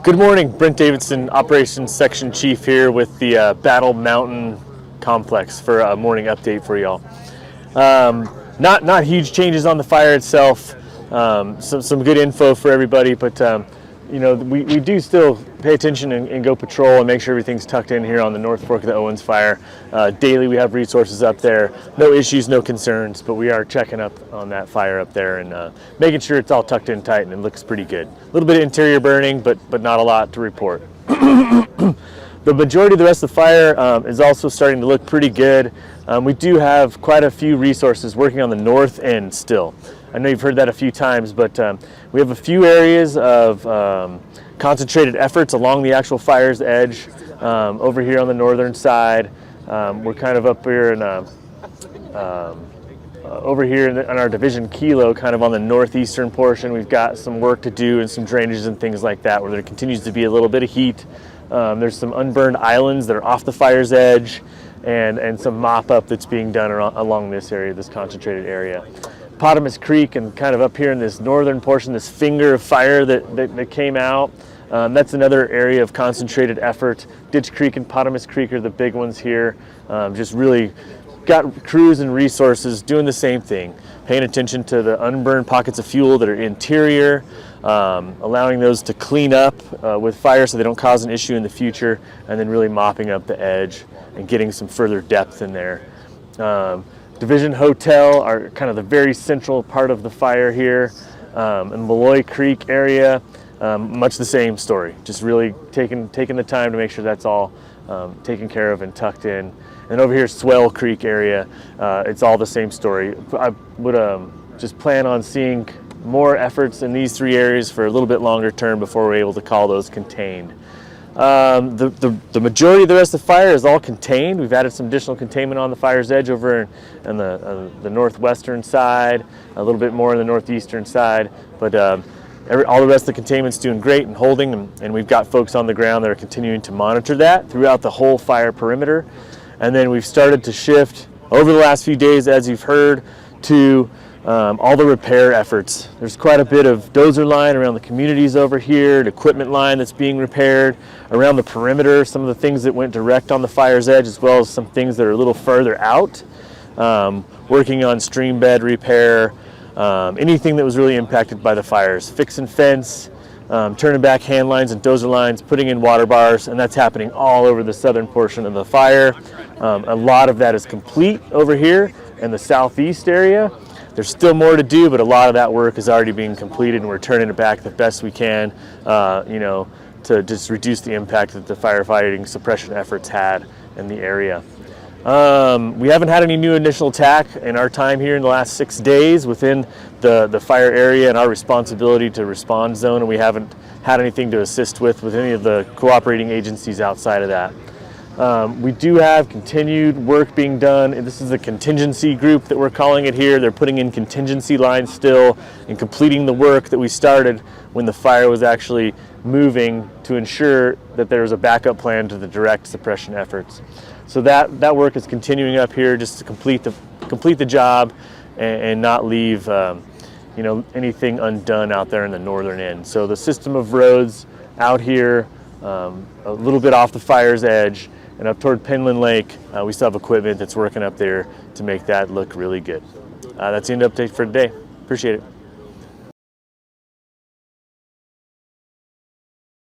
Good morning, Brent Davidson, Operations Section Chief here with the Battle Mountain Complex for a morning update for y'all. Not huge changes on the fire itself, some good info for everybody, but we do still pay attention and go patrol and make sure everything's tucked in here on the North Fork of the Owens Fire. Daily we have resources up there, no issues, no concerns, but we are checking up on that fire up there and making sure it's all tucked in tight and it looks pretty good. A little bit of interior burning, but not a lot to report. The majority of the rest of the fire is also starting to look pretty good. We do have quite a few resources working on the north end still. I know you've heard that a few times, but we have a few areas of concentrated efforts along the actual fire's edge. Over here on the northern side, we're kind of up here in over here on our division Kilo, kind of on the northeastern portion. We've got some work to do and some drainages and things like that where there continues to be a little bit of heat. There's some unburned islands that are off the fire's edge and some mop up that's being done along this area, this concentrated area. Potamus Creek and kind of up here in this northern portion, this finger of fire that came out, that's another area of concentrated effort. Ditch Creek and Potamus Creek are the big ones here. Just really got crews and resources doing the same thing, paying attention to the unburned pockets of fuel that are interior, allowing those to clean up with fire so they don't cause an issue in the future, and then really mopping up the edge and getting some further depth in there. Division Hotel are kind of the very central part of the fire here. In Malloy Creek area, much the same story. Just really taking the time to make sure that's all taken care of and tucked in. And over here, Swell Creek area, it's all the same story. I would just plan on seeing more efforts in these three areas for a little bit longer term before we're able to call those contained. The majority of the rest of the fire is all contained. We've added some additional containment on the fire's edge over on the northwestern side, a little bit more on the northeastern side, but all the rest of the containment's doing great and holding, and we've got folks on the ground that are continuing to monitor that throughout the whole fire perimeter. And then we've started to shift over the last few days, as you've heard, to all the repair efforts. There's quite a bit of dozer line around the communities over here, the equipment line that's being repaired, around the perimeter, some of the things that went direct on the fire's edge, as well as some things that are a little further out, working on stream bed repair, anything that was really impacted by the fires, fixing fence, turning back hand lines and dozer lines, putting in water bars, and that's happening all over the southern portion of the fire. A lot of that is complete over here in the southeast area. There's still more to do, but a lot of that work is already being completed, and we're turning it back the best we can, to just reduce the impact that the firefighting suppression efforts had in the area. We haven't had any new initial attack in our time here in the last 6 days within the fire area and our responsibility to respond zone, and we haven't had anything to assist with any of the cooperating agencies outside of that. We do have continued work being done, and this is a contingency group that we're calling it here. They're putting in contingency lines still and completing the work that we started when the fire was actually moving to ensure that there was a backup plan to the direct suppression efforts. So that work is continuing up here just to complete the job and not leave anything undone out there in the northern end. So the system of roads out here, a little bit off the fire's edge, and up toward Penland Lake, we still have equipment that's working up there to make that look really good. That's the end update for today. Appreciate it.